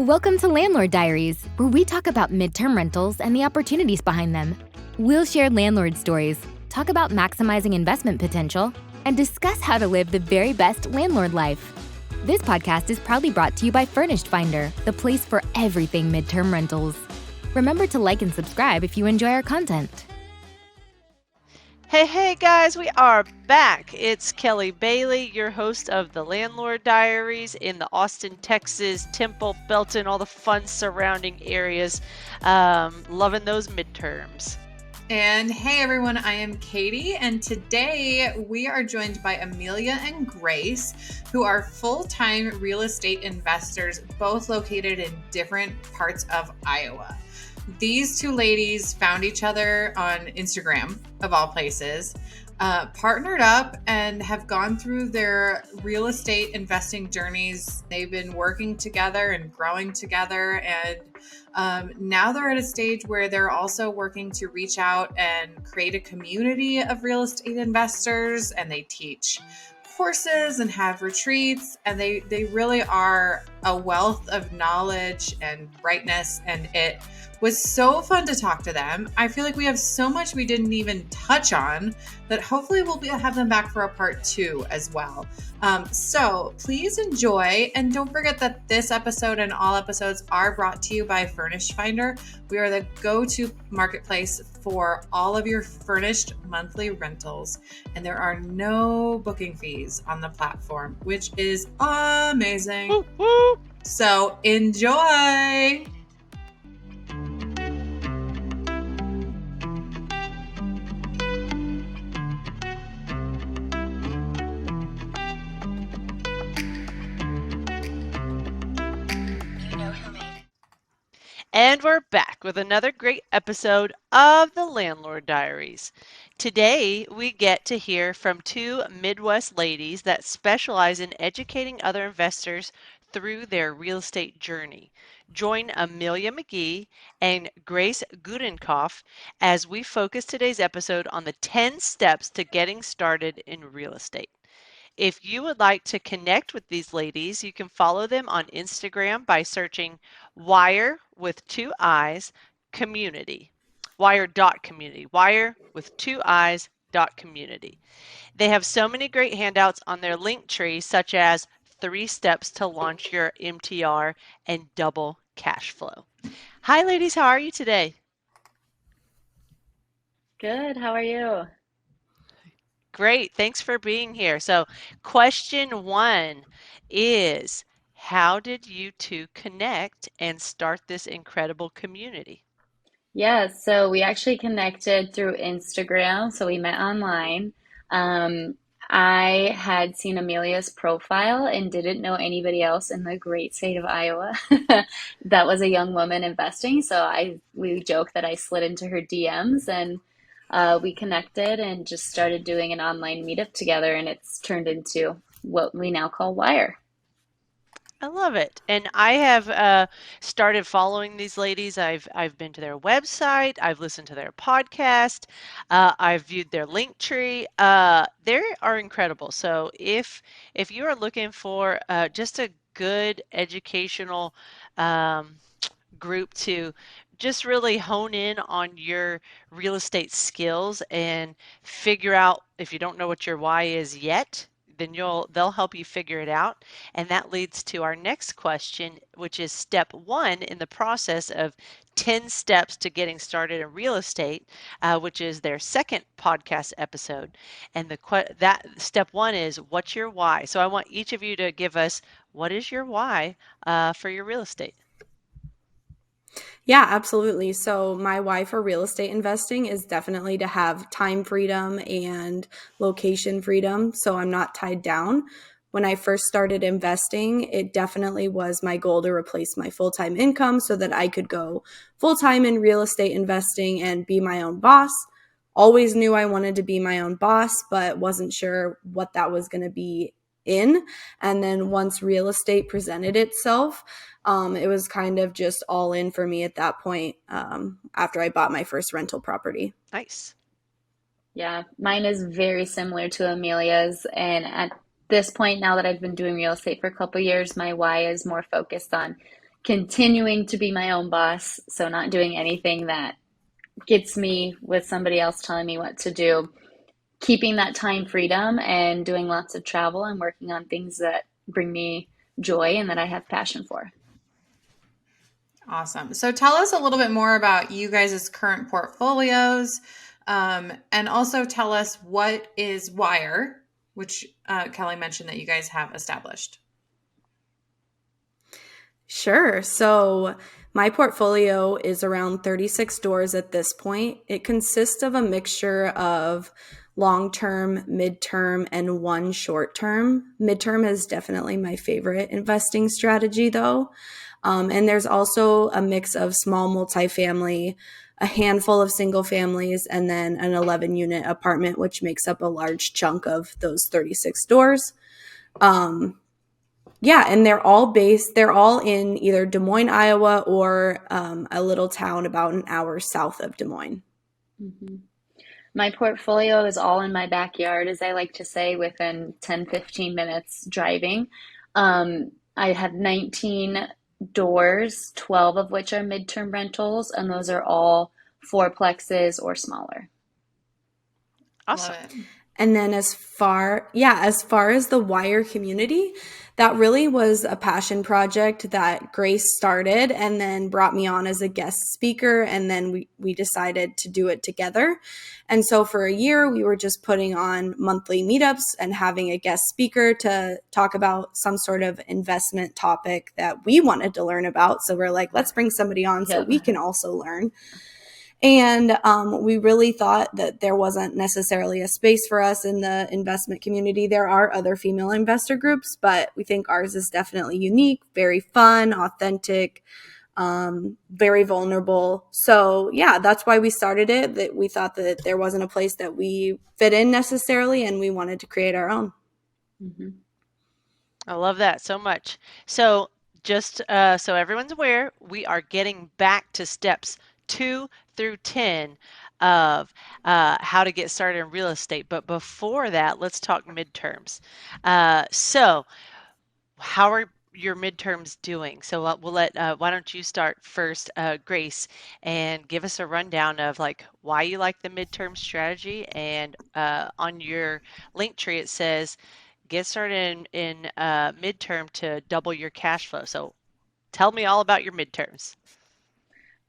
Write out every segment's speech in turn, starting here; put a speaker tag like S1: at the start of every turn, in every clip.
S1: Welcome to Landlord Diaries, where we talk about midterm rentals and the opportunities behind them. We'll share landlord stories, talk about maximizing investment potential, and discuss how to live the very best landlord life. This podcast is proudly brought to you by Furnished Finder, the place for everything midterm rentals. Remember to like and subscribe if you enjoy our content.
S2: Hey guys, we are back. It's Kelly Bailey, your host of the Landlord Diaries in the Austin, Texas, Temple, Belton, all the fun surrounding areas. Loving those midterms.
S3: And hey everyone, I am Katie, and today we are joined by Amelia and Grace, who are full-time real estate investors, both located in different parts of Iowa. These two ladies found each other on Instagram, of all places, partnered up and have gone through their real estate investing journeys. They've been working together and growing together, and now they're at a stage where they're also working to reach out and create a community of real estate investors, and they teach courses and have retreats, and they really are a wealth of knowledge and brightness, and it was so fun to talk to them. I feel like we have so much we didn't even touch on that hopefully we'll have them back for a part 2 as well. So please enjoy, and don't forget that this episode and all episodes are brought to you by Furnished Finder. We are the go-to marketplace for all of your furnished monthly rentals, and there are no booking fees on the platform, which is amazing. So enjoy!
S2: And we're back with another great episode of the Landlord Diaries. Today, we get to hear from two Midwest ladies that specialize in educating other investors through their real estate journey. Join Amelia McGee and Grace Gudenkoff as we focus today's episode on the 10 steps to getting started in real estate. If you would like to connect with these ladies, you can follow them on Instagram by searching WIIRE with 2 I's community. WIIRE.community. WIIRE with 2 I's .community. They have so many great handouts on their link tree, such as 3 steps to launch your MTR and double cash flow. Hi ladies, how are you today?
S4: Good. How are you?
S2: Great. Thanks for being here. So, question 1 is, how did you two connect and start this incredible community?
S4: Yeah, so we actually connected through Instagram. So we met online. I had seen Amelia's profile and didn't know anybody else in the great state of Iowa that was a young woman investing. So we joked that I slid into her DMs, and we connected and just started doing an online meetup together, and it's turned into what we now call WIIRE.
S2: I love it. And I have started following these ladies. I've been to their website. I've listened to their podcast. I've viewed their link tree. They are incredible. So if you are looking for just a good educational group to just really hone in on your real estate skills and figure out, if you don't know what your why is yet, then they'll help you figure it out. And that leads to our next question, which is step 1 in the process of 10 steps to getting started in real estate, which is their second podcast episode. And that step 1 is, what's your why? So I want each of you to give us, what is your why for your real estate?
S5: Yeah, absolutely. So my why for real estate investing is definitely to have time freedom and location freedom, so I'm not tied down. When I first started investing, it definitely was my goal to replace my full-time income so that I could go full-time in real estate investing and be my own boss. Always knew I wanted to be my own boss, but wasn't sure what that was going to be in. And then once real estate presented itself, it was kind of just all in for me at that point, after I bought my first rental property.
S2: Nice.
S4: Yeah, mine is very similar to Amelia's. And at this point, now that I've been doing real estate for a couple of years, my why is more focused on continuing to be my own boss, so not doing anything that gets me with somebody else telling me what to do, keeping that time freedom and doing lots of travel and working on things that bring me joy and that I have passion for.
S3: Awesome. So tell us a little bit more about you guys' current portfolios, and also tell us what is WIIRE, which Kelly mentioned that you guys have established.
S5: Sure. So my portfolio is around 36 doors at this point. It consists of a mixture of long-term, midterm, and one short-term. Midterm is definitely my favorite investing strategy, though. And there's also a mix of small multifamily, a handful of single families, and then an 11-unit apartment, which makes up a large chunk of those 36 doors. Yeah, and they're all in either Des Moines, Iowa, or a little town about an hour south of Des Moines.
S4: Mm-hmm. My portfolio is all in my backyard, as I like to say, within 10, 15 minutes driving. I have 19 doors, 12 of which are midterm rentals, and those are all fourplexes or smaller.
S2: Awesome.
S5: And then as far as the WIIRE community, that really was a passion project that Grace started and then brought me on as a guest speaker. And then we decided to do it together. And so for a year, we were just putting on monthly meetups and having a guest speaker to talk about some sort of investment topic that we wanted to learn about. So we're like, let's bring somebody on so we can also learn. And we really thought that there wasn't necessarily a space for us in the investment community. There are other female investor groups, but we think ours is definitely unique, very fun, authentic, very vulnerable. So yeah, that's why we started it. That we thought that there wasn't a place that we fit in necessarily, and we wanted to create our own.
S4: Mm-hmm.
S2: I love that so much. So just so everyone's aware, we are getting back to steps 2 through 10 of how to get started in real estate. But before that, let's talk midterms. So how are your midterms doing? So we'll let, why don't you start first, Grace, and give us a rundown of like why you like the midterm strategy. And on your link tree, it says, get started in midterm to double your cash flow. So tell me all about your midterms.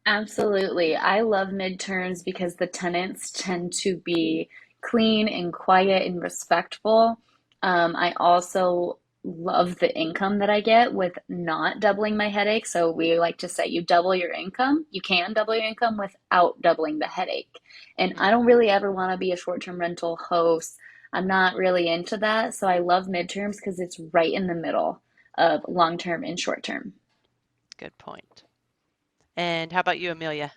S4: Absolutely. I love midterms because the tenants tend to be clean and quiet and respectful. I also love the income that I get with not doubling my headache. So we like to say you double your income. You can double your income without doubling the headache. And I don't really ever want to be a short-term rental host. I'm not really into that. So I love midterms because it's right in the middle of long-term and short-term.
S2: Good point. And how about you, Amelia?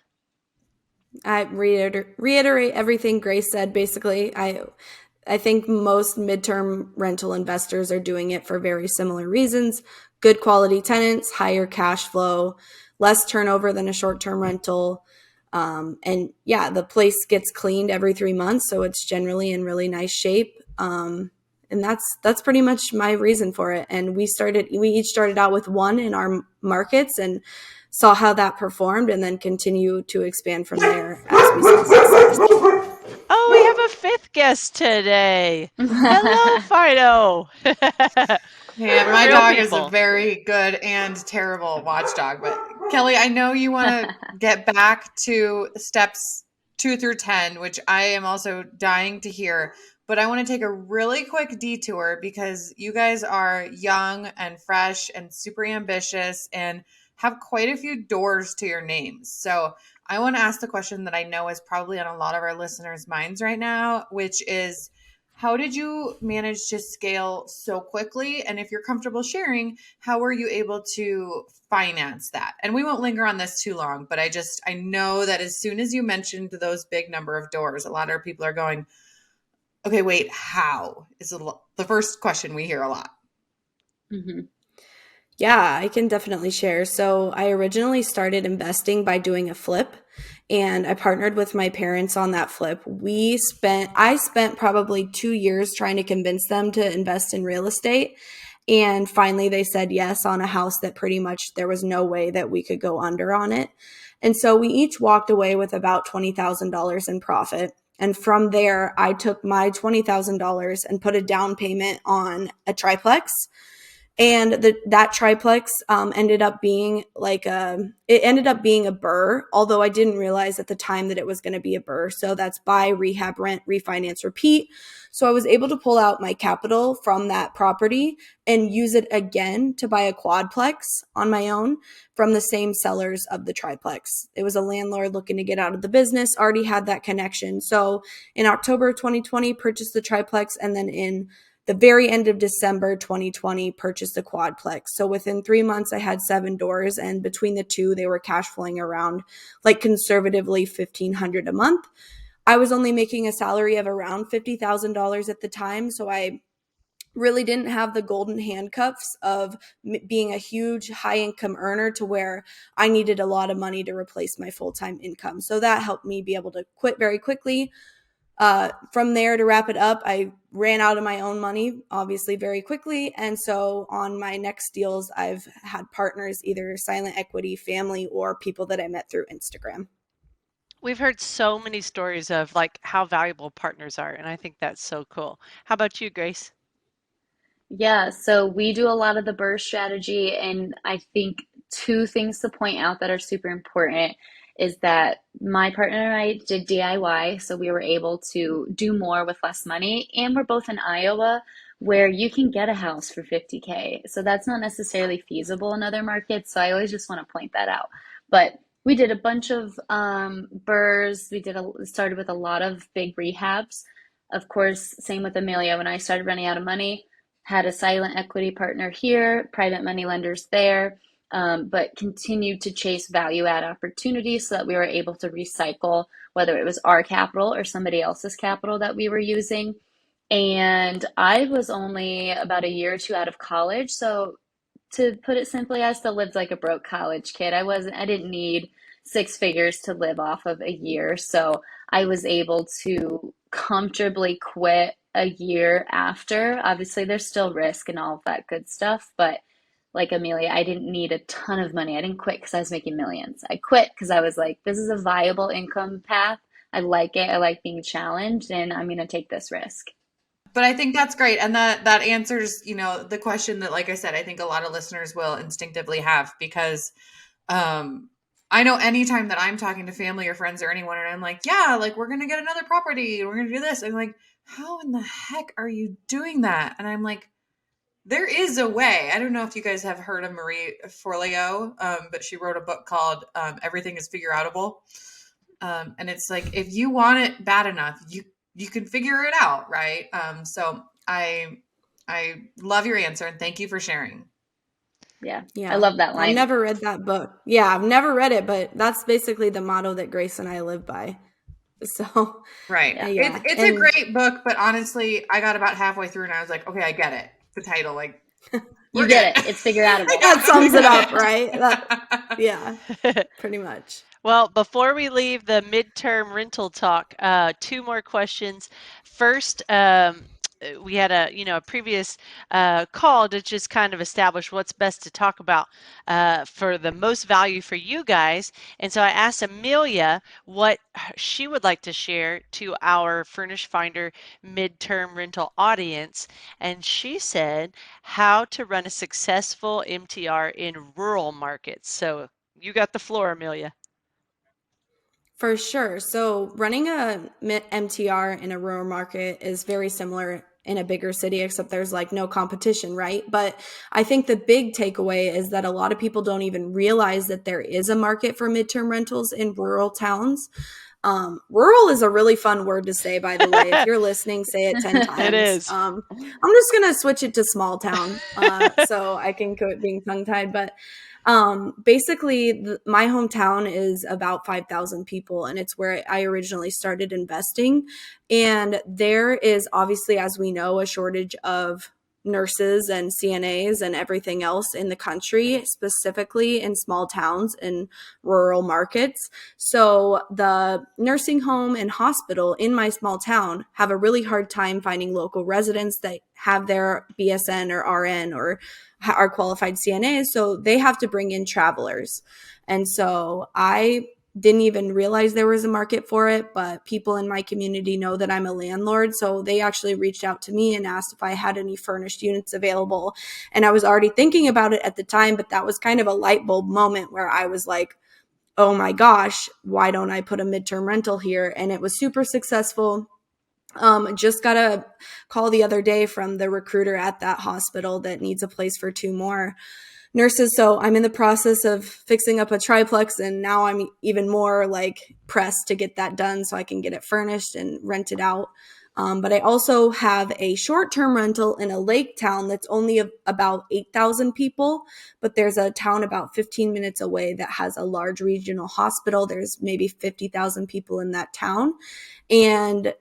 S5: I reiterate everything Grace said. Basically, I think most midterm rental investors are doing it for very similar reasons. Good quality tenants, higher cash flow, less turnover than a short-term rental. And yeah, the place gets cleaned every 3 months, so it's generally in really nice shape. And that's pretty much my reason for it. And we each started out with one in our markets and saw how that performed, and then continue to expand from there as we saw success.
S2: Oh, we have a fifth guest today. Hello, Fido.
S3: Yeah, my dog is a very good and terrible watchdog. But Kelly, I know you want to get back to steps 2 through 10, which I am also dying to hear. But I want to take a really quick detour because you guys are young and fresh and super ambitious and have quite a few doors to your names. So I want to ask the question that I know is probably on a lot of our listeners' minds right now, which is, how did you manage to scale so quickly? And if you're comfortable sharing, how were you able to finance that? And we won't linger on this too long, but I know that as soon as you mentioned those big number of doors, a lot of people are going, okay, wait, how? Is the first question we hear a lot.
S4: Mm-hmm.
S5: Yeah, I can definitely share. So I originally started investing by doing a flip, and I partnered with my parents on that flip. I spent probably 2 years trying to convince them to invest in real estate. And finally, they said yes on a house that pretty much there was no way that we could go under on it. And so we each walked away with about $20,000 in profit. And from there, I took my $20,000 and put a down payment on a triplex. And that triplex ended up being it ended up being a BRRRR, although I didn't realize at the time that it was going to be a BRRRR. So that's buy, rehab, rent, refinance, repeat. So I was able to pull out my capital from that property and use it again to buy a quadplex on my own from the same sellers of the triplex. It was a landlord looking to get out of the business, already had that connection. So in October of 2020, purchased the triplex, and then in the very end of December 2020, purchased a quadplex. So within 3 months, I had 7 doors, and between the two, they were cash flowing around like conservatively $1,500 a month. I was only making a salary of around $50,000 at the time, so I really didn't have the golden handcuffs of being a huge high income earner to where I needed a lot of money to replace my full-time income. So that helped me be able to quit very quickly. From there, to wrap it up, I ran out of my own money, obviously, very quickly. And so on my next deals, I've had partners, either silent equity, family, or people that I met through Instagram.
S2: We've heard so many stories of like how valuable partners are, and I think that's so cool. How about you, Grace?
S4: Yeah, so we do a lot of the BRRRR strategy, and I think two things to point out that are super important is that my partner and I did DIY, so we were able to do more with less money, and we're both in Iowa where you can get a house for 50K. So that's not necessarily feasible in other markets, so I always just want to point that out. But we did a bunch of BRRRRs. Started with a lot of big rehabs. Of course, same with Amelia. When I started running out of money, had a silent equity partner here, private money lenders there, but continued to chase value add opportunities so that we were able to recycle, whether it was our capital or somebody else's capital that we were using. And I was only about a year or two out of college. So to put it simply, I still lived like a broke college kid. I didn't need 6 figures to live off of a year. So I was able to comfortably quit a year after. Obviously, there's still risk and all of that good stuff, but like Amelia, I didn't need a ton of money. I didn't quit because I was making millions. I quit because I was like, this is a viable income path. I like it. I like being challenged, and I'm going to take this risk.
S3: But I think that's great. And that answers, the question that, like I said, I think a lot of listeners will instinctively have, because I know anytime that I'm talking to family or friends or anyone, and I'm like, yeah, like we're going to get another property, we're going to do this. I'm like, how in the heck are you doing that? And I'm like, there is a way. I don't know if you guys have heard of Marie Forleo, but she wrote a book called Everything is Figure Outable. And it's like, if you want it bad enough, you can figure it out, right? So I love your answer, and thank you for sharing.
S4: Yeah. I love that line.
S5: I've never read that book. Yeah, I've never read it, but that's basically the motto that Grace and I live by. So
S3: right. Yeah. It's a great book, but honestly, I got about halfway through and I was like, okay, I get it. The title, like,
S4: you get it. It's figure outable.
S5: That sums it up, right? Yeah, pretty much.
S2: Well, before we leave the midterm rental talk, 2 more questions. First, we had a previous call to just kind of establish what's best to talk about for the most value for you guys. And so I asked Amelia what she would like to share to our Furnished Finder midterm rental audience. And she said how to run a successful MTR in rural markets. So you got the floor, Amelia.
S5: For sure. So running a MTR in a rural market is very similar in a bigger city, except there's like no competition, right? But I think the big takeaway is that a lot of people don't even realize that there is a market for midterm rentals in rural towns. Rural is a really fun word to say, by the way. If you're listening, say it 10 times.
S2: It is.
S5: I'm just going to switch it to small town so I can quit being tongue-tied. But basically, my hometown is about 5,000 people, and it's where I originally started investing. And there is obviously, as we know, a shortage of nurses and CNAs and everything else in the country, specifically in small towns and rural markets. So the nursing home and hospital in my small town have a really hard time finding local residents that have their BSN or RN or are qualified CNAs. So they have to bring in travelers. And so I didn't even realize there was a market for it, but people in my community know that I'm a landlord. So they actually reached out to me and asked if I had any furnished units available. And I was already thinking about it at the time, but that was kind of a light bulb moment where I was like, oh my gosh, why don't I put a midterm rental here? And it was super successful. Just got a call the other day from the recruiter at that hospital that needs a place for 2 more nurses. So I'm in the process of fixing up a triplex, and now I'm even more like pressed to get that done so I can get it furnished and rent it out. But I also have a short-term rental in a lake town that's only about 8,000 people, but there's a town about 15 minutes away that has a large regional hospital. There's maybe 50,000 people in that town. And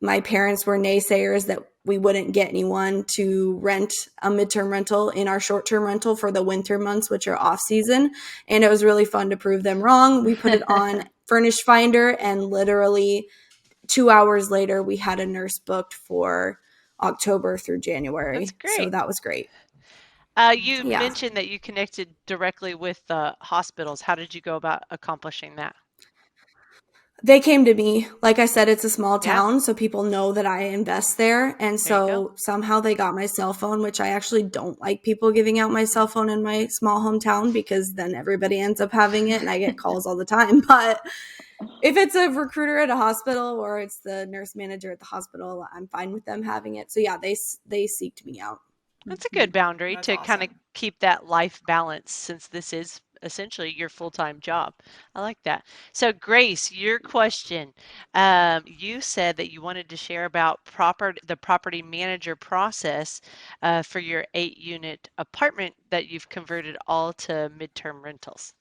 S5: my parents were naysayers that we wouldn't get anyone to rent a midterm rental in our short-term rental for the winter months, which are off season. And it was really fun to prove them wrong. We put it on Furnished Finder, and literally 2 hours later, we had a nurse booked for October through January.
S2: That's great.
S5: So that was great.
S2: You mentioned that you connected directly with the hospitals. How did you go about accomplishing that?
S5: They came to me. Like I said, it's a small town, so people know that I invest there. And so somehow they got my cell phone, which I actually don't like people giving out my cell phone in my small hometown because then everybody ends up having it and I get calls all the time. But if it's a recruiter at a hospital or it's the nurse manager at the hospital, I'm fine with them having it. So yeah, they seeked me out.
S2: That's a good boundary
S3: That's
S2: to
S3: awesome.
S2: kind of keep that life balance, since this is essentially your full-time job. I like that. So Grace, your question. You said that you wanted to share about the property manager process for your 8-unit apartment that you've converted all to midterm rentals.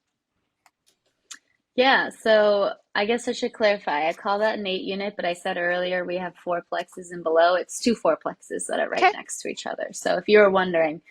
S4: Yeah, so I guess I should clarify. I call that an 8 unit, but I said earlier we have fourplexes and below. It's 2 fourplexes that are right
S2: Okay.
S4: next to each other. So if you were wondering.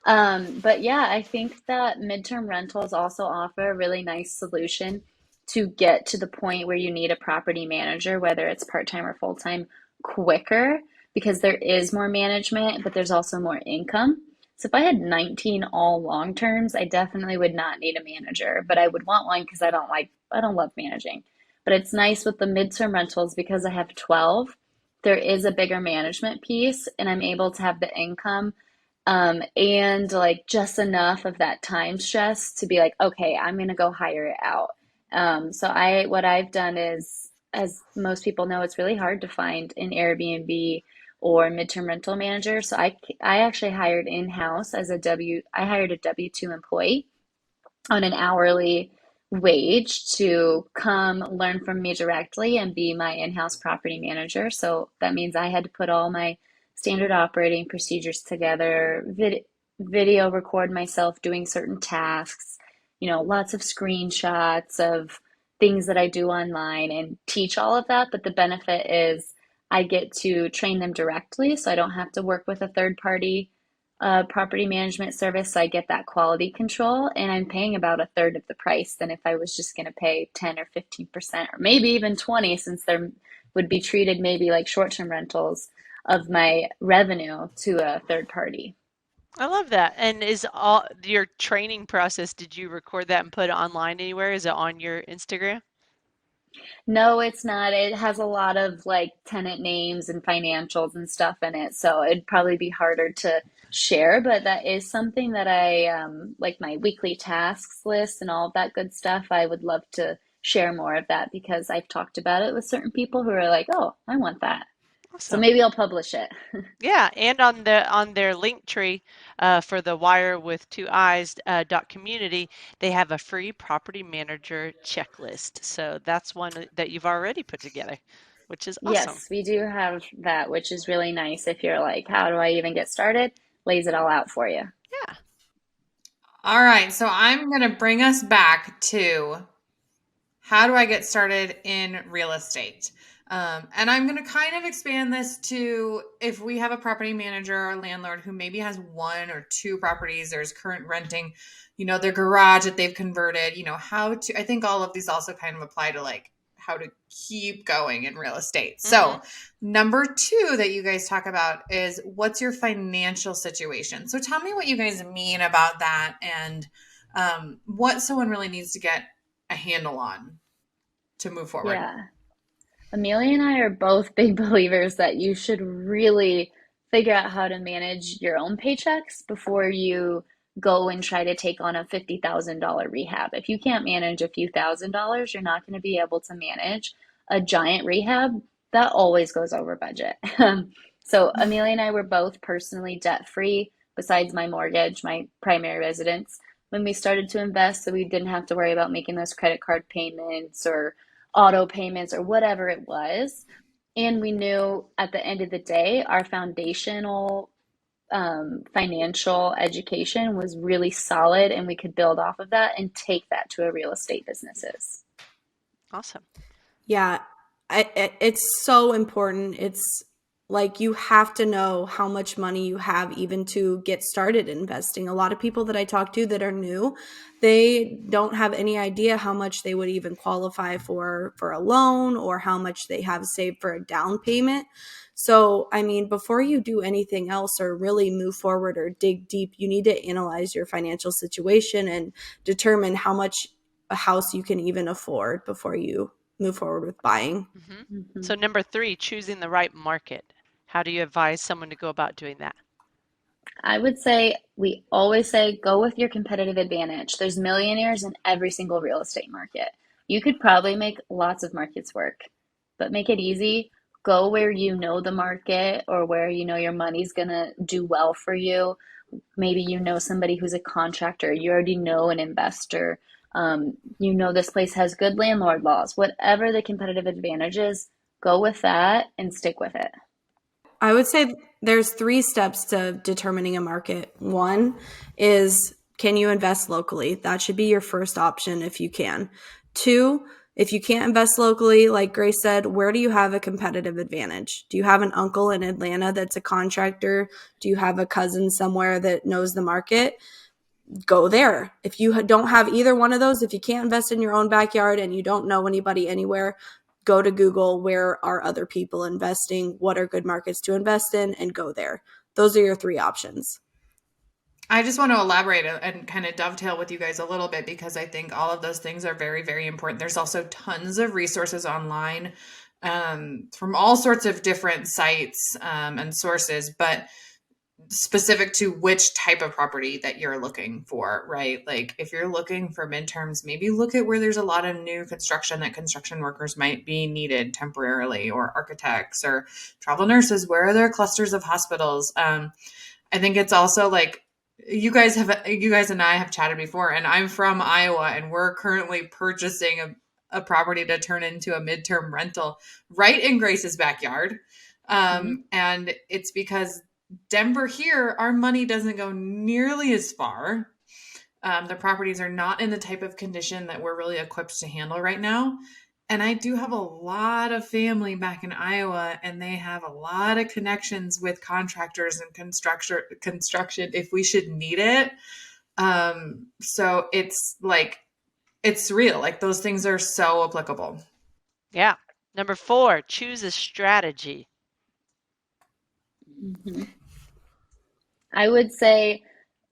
S4: But yeah, I think that midterm rentals also offer a really nice solution to get to the point where you need a property manager, whether it's part-time or full-time, quicker because there is more management, but there's also more income. So if I had 19 all long terms, I definitely would not need a manager, but I would want one because I don't love managing. But it's nice with the midterm rentals because I have 12. There is a bigger management piece, and I'm able to have the income and like just enough of that time stress to be like, okay, I'm gonna go hire it out. So what I've done is, as most people know, it's really hard to find an Airbnb or midterm rental manager. So I actually hired in-house I hired a W-2 employee on an hourly wage to come learn from me directly and be my in-house property manager. So that means I had to put all my standard operating procedures together, video record myself doing certain tasks, lots of screenshots of things that I do online and teach all of that. But the benefit is I get to train them directly, so I don't have to work with a third party property management service. So I get that quality control, and I'm paying about a third of the price than if I was just going to pay 10 or 15% or maybe even 20, since there would be treated maybe like short-term rentals of my revenue to a third party.
S2: I love that. And is all your training process, did you record that and put it online anywhere? Is it on your Instagram?
S4: No, it's not. It has a lot of like tenant names and financials and stuff in it, so it'd probably be harder to share, but that is something that like my weekly tasks list and all of that good stuff. I would love to share more of that because I've talked about it with certain people who are like, "Oh, I want that." So
S2: Awesome.
S4: maybe I'll publish it.
S2: Yeah, and on their link tree for the WIIRE with 2 eyes .community, they have a free property manager checklist. So that's one that you've already put together, which is awesome.
S4: Yes, we do have that, which is really nice if you're like, "How do I even get started?" Lays it all out for you.
S2: Yeah.
S3: All right, so I'm going to bring us back to how do I get started in real estate? And I'm going to kind of expand this to if we have a property manager or landlord who maybe has one or two properties, there's current renting, their garage that they've converted, I think all of these also kind of apply to like how to keep going in real estate. So number 2 that you guys talk about is what's your financial situation? So tell me what you guys mean about that and what someone really needs to get a handle on to move forward.
S4: Yeah. Amelia and I are both big believers that you should really figure out how to manage your own paychecks before you go and try to take on a $50,000 rehab. If you can't manage a few $1,000s, you're not going to be able to manage a giant rehab that always goes over budget. So Amelia and I were both personally debt free, besides my mortgage, my primary residence, when we started to invest, so we didn't have to worry about making those credit card payments or auto payments or whatever it was. And we knew at the end of the day, our foundational financial education was really solid, and we could build off of that and take that to our real estate businesses.
S2: Awesome.
S5: Yeah, it's so important. It's like you have to know how much money you have even to get started investing. A lot of people that I talk to that are new, they don't have any idea how much they would even qualify for a loan or how much they have saved for a down payment. So, I mean, before you do anything else or really move forward or dig deep, you need to analyze your financial situation and determine how much a house you can even afford before you move forward with buying.
S2: So number 3, choosing the right market. How do you advise someone to go about doing that?
S4: I would say we always say go with your competitive advantage. There's millionaires in every single real estate market. You could probably make lots of markets work, but make it easy. Go where you know the market or where you know your money's gonna do well for you. Maybe you know somebody who's a contractor. You already know an investor. You know this place has good landlord laws. Whatever the competitive advantage is, go with that and stick with it.
S5: I would say there's 3 steps to determining a market. 1 is, can you invest locally? That should be your first option if you can. 2, if you can't invest locally, like Grace said, where do you have a competitive advantage? Do you have an uncle in Atlanta that's a contractor? Do you have a cousin somewhere that knows the market? Go there. If you don't have either one of those, if you can't invest in your own backyard and you don't know anybody anywhere, go to Google, where are other people investing? What are good markets to invest in? And go there. Those are your 3 options.
S3: I just want to elaborate and kind of dovetail with you guys a little bit because I think all of those things are very, very important. There's also tons of resources online from all sorts of different sites and sources, but specific to which type of property that you're looking for, right? Like if you're looking for midterms, maybe look at where there's a lot of new construction that construction workers might be needed temporarily, or architects or travel nurses. Where are there clusters of hospitals? I think it's also like you guys and I have chatted before, and I'm from Iowa, and we're currently purchasing a property to turn into a midterm rental right in Grace's backyard. And it's because Denver here, our money doesn't go nearly as far. The properties are not in the type of condition that we're really equipped to handle right now. And I do have a lot of family back in Iowa, and they have a lot of connections with contractors and construction if we should need it. So it's like, it's real. Like those things are so applicable.
S2: Yeah. Number 4, choose a strategy.
S4: I would say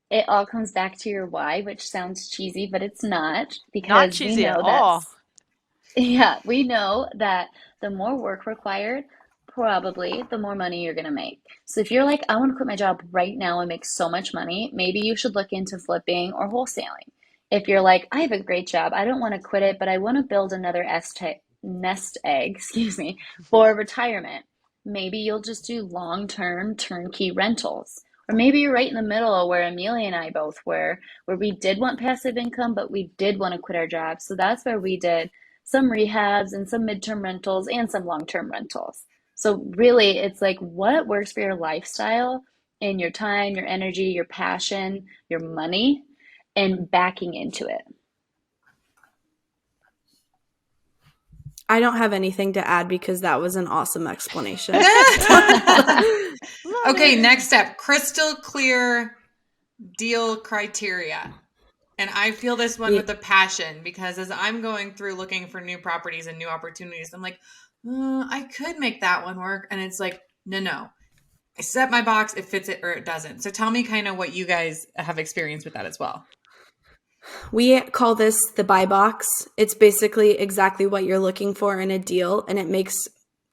S4: it all comes back to your why, which sounds cheesy, but it's not, because
S2: Not cheesy at all.
S4: Yeah, we know that the more work required, probably the more money you're going to make. So if you're like, I want to quit my job right now and make so much money, maybe you should look into flipping or wholesaling. If you're like, I have a great job, I don't want to quit it, but I want to build another nest egg, for retirement, maybe you'll just do long-term turnkey rentals. Or maybe you're right in the middle where Amelia and I both were, where we did want passive income, but we did want to quit our jobs. So that's where we did some rehabs and some midterm rentals and some long-term rentals. So really, it's like what works for your lifestyle and your time, your energy, your passion, your money, and backing into it.
S5: I don't have anything to add because that was an awesome explanation.
S3: Okay, next step, crystal clear deal criteria. And I feel this one with a passion because as I'm going through looking for new properties and new opportunities, I'm like, I could make that one work. And it's like, no. I set my box, it fits it or it doesn't. So tell me kind of what you guys have experienced with that as well.
S5: We call this the buy box. It's basically exactly what you're looking for in a deal, and it makes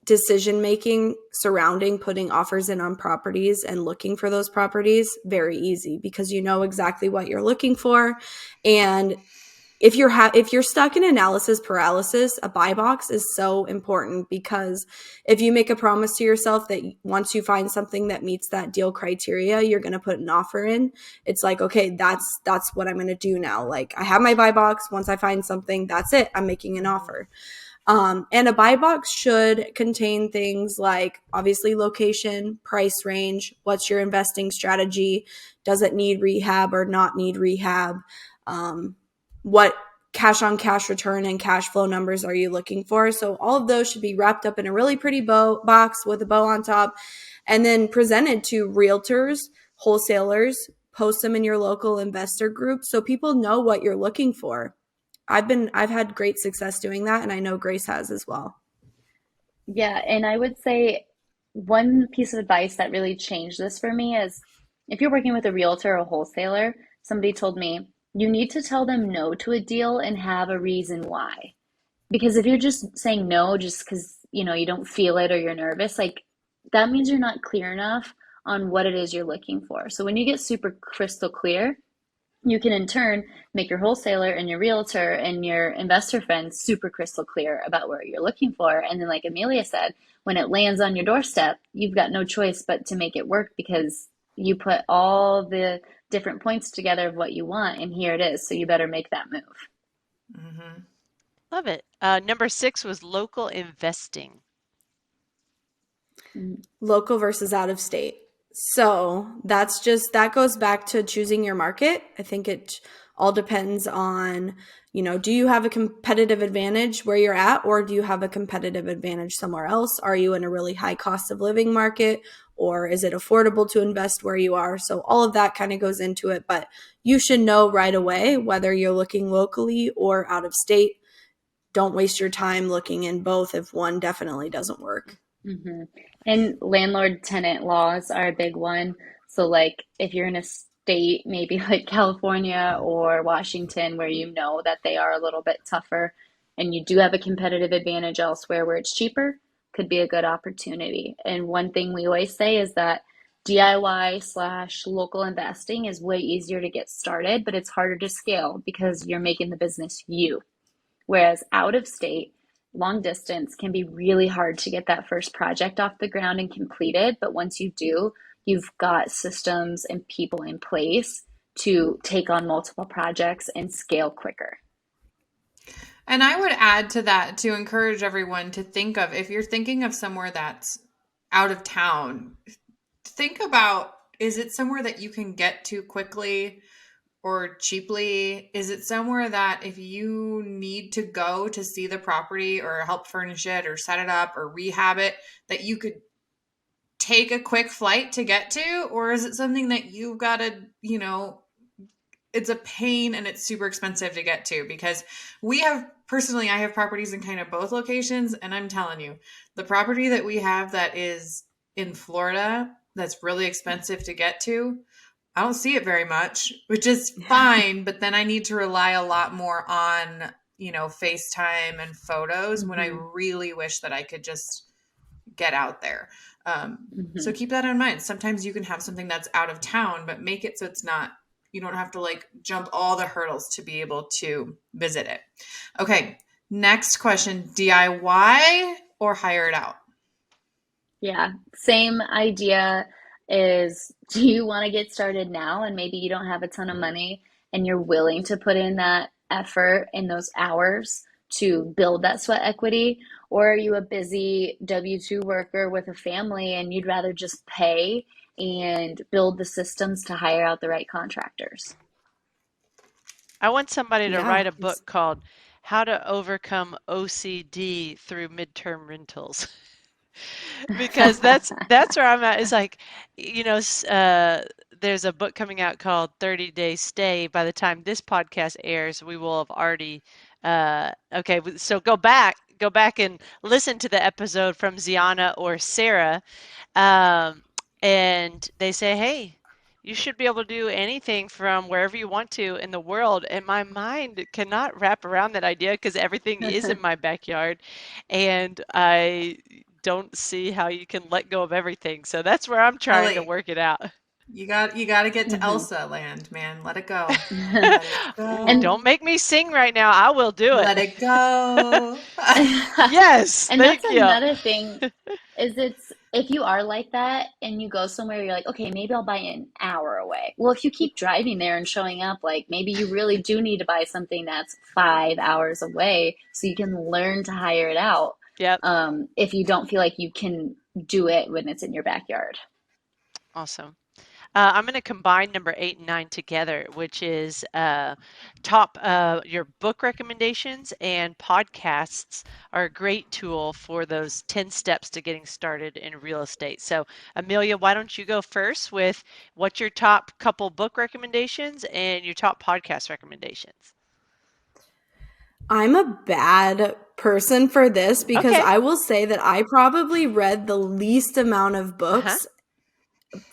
S5: decision making surrounding putting offers in on properties and looking for those properties very easy because you know exactly what you're looking for. And if you're stuck in analysis paralysis, a buy box is so important because if you make a promise to yourself that once you find something that meets that deal criteria, you're going to put an offer in. It's like, okay, that's what I'm going to do now. Like I have my buy box. Once I find something, that's it. I'm making an offer. And a buy box should contain things like obviously location, price range, what's your investing strategy, does it need rehab or not need rehab, what cash on cash return and cash flow numbers are you looking for? So all of those should be wrapped up in a really pretty box with a bow on top and then presented to realtors, wholesalers, post them in your local investor group so people know what you're looking for. I've had great success doing that, and I know Grace has as well.
S4: Yeah, and I would say one piece of advice that really changed this for me is if you're working with a realtor or a wholesaler, somebody told me you need to tell them no to a deal and have a reason why. Because if you're just saying no just because, you don't feel it or you're nervous, like that means you're not clear enough on what it is you're looking for. So when you get super crystal clear, you can in turn make your wholesaler and your realtor and your investor friends super crystal clear about what you're looking for. And then, like Amelia said, when it lands on your doorstep, you've got no choice but to make it work because you put all the different points together of what you want, and here it is. So you better make that move.
S3: Mm-hmm.
S2: Love it. Number 6 was local investing.
S5: Local versus out of state. So that goes back to choosing your market. I think it all depends on, do you have a competitive advantage where you're at, or do you have a competitive advantage somewhere else? Are you in a really high cost of living market, or is it affordable to invest where you are? So all of that kind of goes into it, but you should know right away whether you're looking locally or out of state. Don't waste your time looking in both if one definitely doesn't work.
S4: Mm-hmm. And landlord tenant laws are a big one. So, like, if you're in a state, maybe like California or Washington, where you know that they are a little bit tougher and you do have a competitive advantage elsewhere where it's cheaper, could be a good opportunity. And one thing we always say is that DIY/local investing is way easier to get started, but it's harder to scale because you're making the business you. Whereas out of state, long distance can be really hard to get that first project off the ground and completed. But once you do, you've got systems and people in place to take on multiple projects and scale quicker.
S3: And I would add to that to encourage everyone to think of, if you're thinking of somewhere that's out of town, think about, is it somewhere that you can get to quickly or cheaply? Is it somewhere that if you need to go to see the property or help furnish it or set it up or rehab it, that you could take a quick flight to get to? Or is it something that you've got to, it's a pain and it's super expensive to get to? Because I have properties in kind of both locations, and I'm telling you, the property that we have that is in Florida, that's really expensive to get to, I don't see it very much, which is fine, but then I need to rely a lot more on, FaceTime and photos when I really wish that I could just get out there. So keep that in mind. Sometimes you can have something that's out of town, but make it so it's not, you don't have to like jump all the hurdles to be able to visit it. Okay. Next question, DIY or hire it out?
S4: Yeah, same idea is, do you want to get started now and maybe you don't have a ton of money and you're willing to put in that effort and those hours to build that sweat equity? Or are you a busy W-2 worker with a family and you'd rather just pay and build the systems to hire out the right contractors?
S2: I want somebody to write a book called how to overcome OCD through midterm rentals. Because that's where I'm at. It's like, you know, there's a book coming out called 30 Day Stay. By the time this podcast airs, we will have already okay, so go back and listen to the episode from Ziana or Sarah. Um, and they say, hey, you should be able to do anything from wherever you want to in the world. And my mind cannot wrap around that idea because everything is in my backyard. And I don't see how you can let go of everything. So that's where I'm trying to
S3: Ellie,
S2: work it out.
S3: you got to get to
S4: Mhm.
S3: Elsa land, man. Let it go. Let it
S2: Ooh,
S4: And
S3: go.
S2: don't make me sing right now. I will do it.
S3: Let it go.
S2: Yes,
S4: and that's
S2: thank you.
S4: another thing is it's if you are like that and you go somewhere you're like, okay, maybe I'll buy it an hour away. Well, if you keep driving there and showing up, like maybe you really do need to buy something that's 5 hours away so you can learn to hire it out.
S2: Yep,
S4: If you don't feel like you can do it when it's in your backyard.
S2: awesome. I'm going to combine number 8 and 9 together, which is top your book recommendations and podcasts are a great tool for those 10 steps to getting started in real estate. So, Amelia, why don't you go first with what's your top couple book recommendations and your top podcast recommendations?
S5: I'm a bad person for this because
S2: Okay.
S5: I will say that I probably read the least amount of
S2: Uh-huh.
S5: books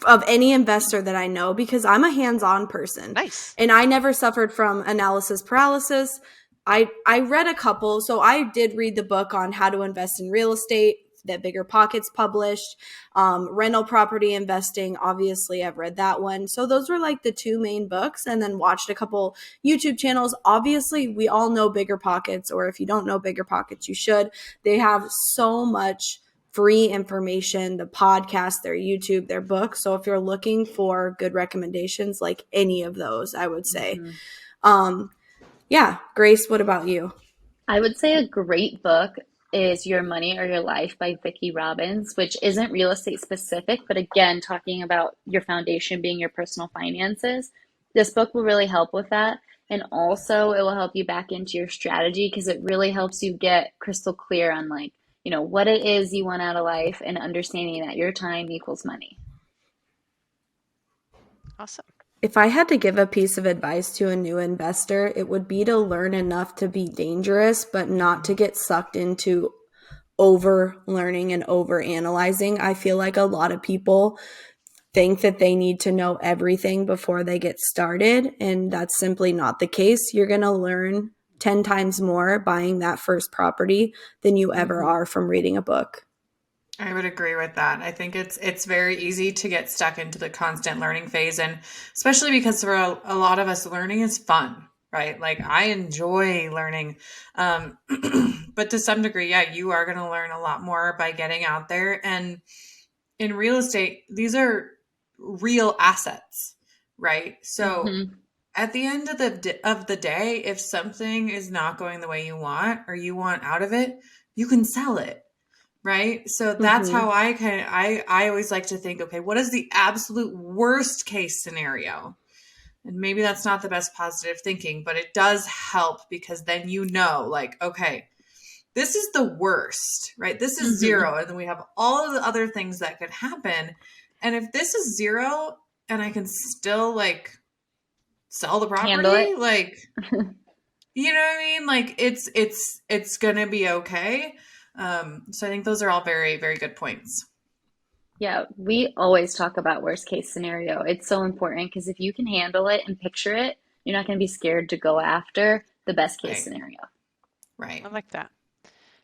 S5: of any investor that I know because I'm a hands-on person
S2: Nice.
S5: and I never suffered from analysis paralysis. I read a couple, so I did read the book on how to invest in real estate that Bigger Pockets published. Rental property investing, obviously I've read that one. So those were like the two main books, and then watched a couple YouTube channels. Obviously we all know Bigger Pockets, or if you don't know Bigger Pockets, you should. They have so much free information, the podcast, their YouTube, their book. So if you're looking for good recommendations, like any of those, I would say.
S4: Mhm.
S5: Yeah, Grace, what about you?
S4: I would say a great book is Your Money or Your Life by Vicki Robbins, which isn't real estate specific, but again, talking about your foundation being your personal finances. This book will really help with that. And also, it will help you back into your strategy because it really helps you get crystal clear on, like, what it is you want out of life and understanding that your time equals money.
S2: Awesome.
S5: If I had to give a piece of advice to a new investor, it would be to learn enough to be dangerous, but not to get sucked into over learning and over analyzing. I feel like a lot of people think that they need to know everything before they get started, and that's simply not the case. You're going to learn 10 times more buying that first property than you ever
S4: Mhm.
S5: are from reading a book.
S3: I would agree with that. I think it's very easy to get stuck into the constant learning phase, and especially because for a lot of us, learning is fun, right? Like I enjoy learning, but to some degree, yeah, you are going to learn a lot more by getting out there. And in real estate, these are real assets, right? So
S4: Mhm.
S3: at the end of the day, if something is not going the way you want or you want out of it, you can sell it, right? So that's
S5: Mm-hmm.
S3: how I always like to think, okay, what is the absolute worst case scenario? And maybe that's not the best positive thinking, but it does help because then like, okay, this is the worst, right? This is
S4: Mhm.
S3: zero. And then we have all of the other things that could happen. And if this is zero and I can still like sell the
S4: Handle
S3: property,
S4: it.
S3: like, you know what I mean? Like it's gonna be okay. So I think those are all very, very good points.
S4: Yeah, we always talk about worst case scenario. It's so important because if you can handle it and picture it, you're not going to be scared to go after the best case
S3: Right.
S4: scenario.
S3: Right.
S2: I like that.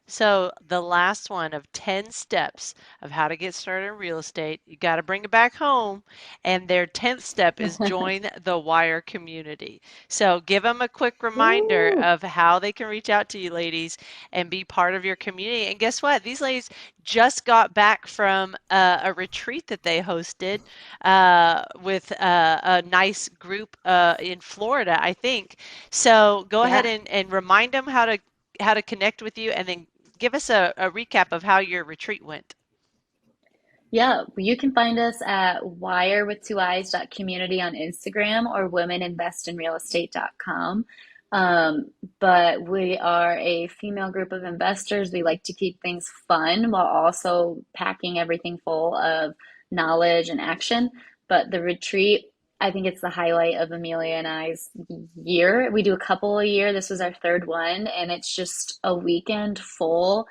S2: So the last one of 10 steps of how to get started in real estate, you got to bring it back home. And their 10th step is join the WIIRE community. So give them a quick reminder
S4: Ooh.
S2: of how they can reach out to you ladies and be part of your community. And guess what? These ladies just got back from a retreat that they hosted with a nice group in Florida, I think. So go ahead
S4: Yeah.
S2: and remind them how to connect with you, and then give us a recap of how your retreat went.
S4: Yeah, you can find us at wire with two eyes community on Instagram or womeninvestinrealestate.com. But we are a female group of investors. We like to keep things fun while also packing everything full of knowledge and action. But the retreat, I think it's the highlight of Amelia and I's year. We do a couple a year. This was our third one, and it's just a weekend full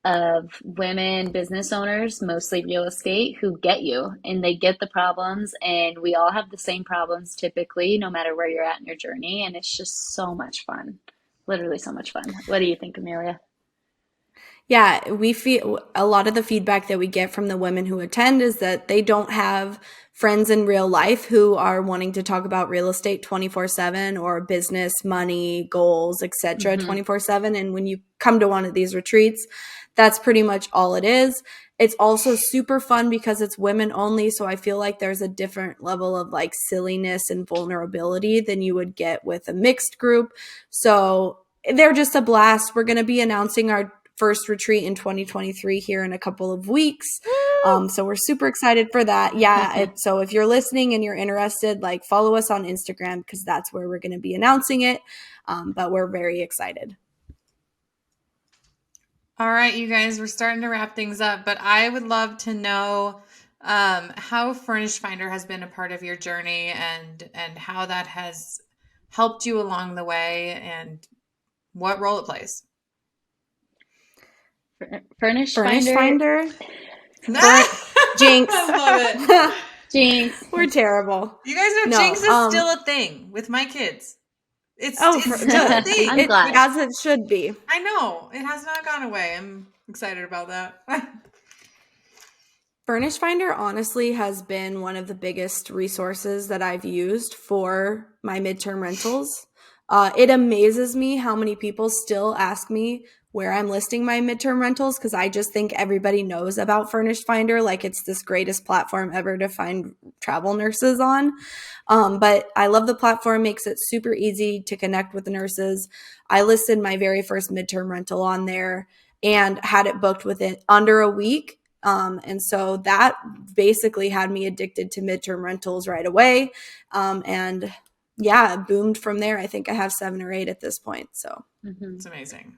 S4: of women business owners, mostly real estate, who get you and they get the problems. And we all have the same problems typically, no matter where you're at in your journey. And it's just so much fun. Literally so much fun. What do you think, Amelia?
S5: Yeah, we feel a lot of the feedback that we get from the women who attend is that they don't have friends in real life who are wanting to talk about real estate 24/7 or business, money, goals, etc. 24/7. And when you come to one of these retreats, that's pretty much all it is. It's also super fun because it's women only. So I feel like there's a different level of like silliness and vulnerability than you would get with a mixed group. So they're just a blast. We're going to be announcing our first retreat in 2023 here in a couple of weeks. So we're super excited for that. Yeah. So if you're listening and you're interested, like follow us on Instagram because that's where we're going to be announcing it. But we're very excited.
S3: All right, you guys, we're starting to wrap things up, but I would love to know how Furnished Finder has been a part of your journey and how that has helped you along the way and what role it plays.
S4: Furnished
S5: Finder.
S3: Jinx. I love it.
S4: Jinx.
S5: We're terrible.
S3: You guys know Jinx is still a thing with my kids. It's still a thing.
S4: I'm glad.
S5: As it should be.
S3: I know. It has not gone away. I'm excited about that.
S5: Furnished Finder honestly has been one of the biggest resources that I've used for my midterm rentals. It amazes me how many people still ask me where I'm listing my midterm rentals because I just think everybody knows about Furnished Finder, like it's this greatest platform ever to find travel nurses on. But I love the platform, makes it super easy to connect with the nurses. I listed my very first midterm rental on there and had it booked within under a week. And so that basically had me addicted to midterm rentals right away. And yeah, it boomed from there. I think I have 7 or 8 at this point. So
S3: it's amazing.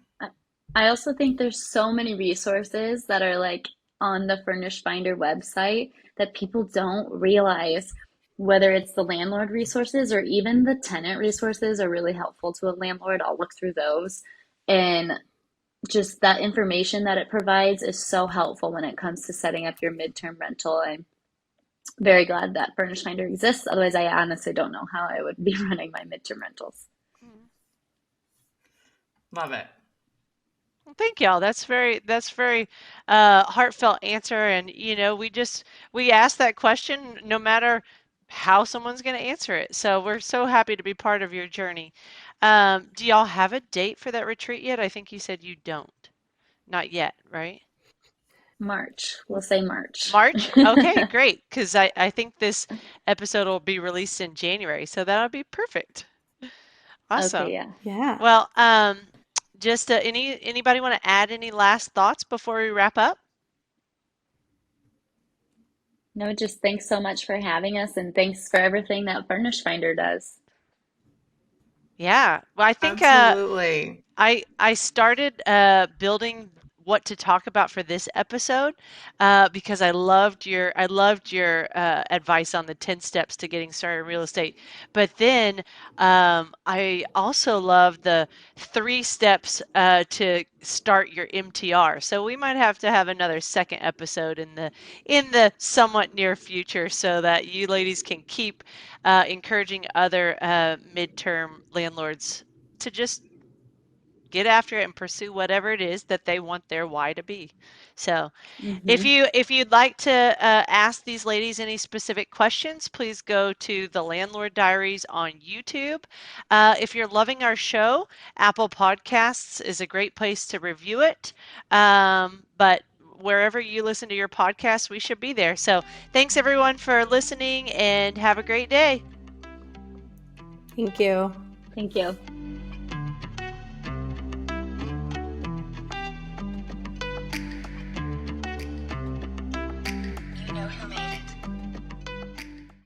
S4: I also think there's so many resources that are like on the Furnished Finder website that people don't realize, whether it's the landlord resources or even the tenant resources are really helpful to a landlord. I'll look through those. And just that information that it provides is so helpful when it comes to setting up your midterm rental. I'm very glad that Furnished Finder exists. Otherwise, I honestly don't know how I would be running my midterm rentals.
S3: Love it.
S2: Well, thank y'all. That's very heartfelt answer. And we ask that question no matter how someone's going to answer it. So we're so happy to be part of your journey. Do y'all have a date for that retreat yet? I think you said you don't. Not yet, right?
S4: March. We'll say March.
S2: March? Okay, great. Because I think this episode will be released in January. So that'll be perfect. Awesome.
S4: Okay,
S5: yeah.
S2: Well, just anybody want to add any last thoughts before we wrap up?
S4: No, just thanks so much for having us and thanks for everything that Furnished Finder does.
S2: Yeah. Well, I think
S3: absolutely.
S2: I started building what to talk about for this episode because I loved your advice on the 10 steps to getting started in real estate. But then I also love the 3 steps to start your MTR. So we might have to have another second episode in the somewhat near future so that you ladies can keep encouraging other midterm landlords to just get after it and pursue whatever it is that they want their why to be. So if you'd like to ask these ladies any specific questions, please go to the Landlord Diaries on YouTube. If you're loving our show, Apple Podcasts is a great place to review it. But wherever you listen to your podcast, we should be there. So thanks everyone for listening and have a great day.
S5: Thank you.
S4: Thank you.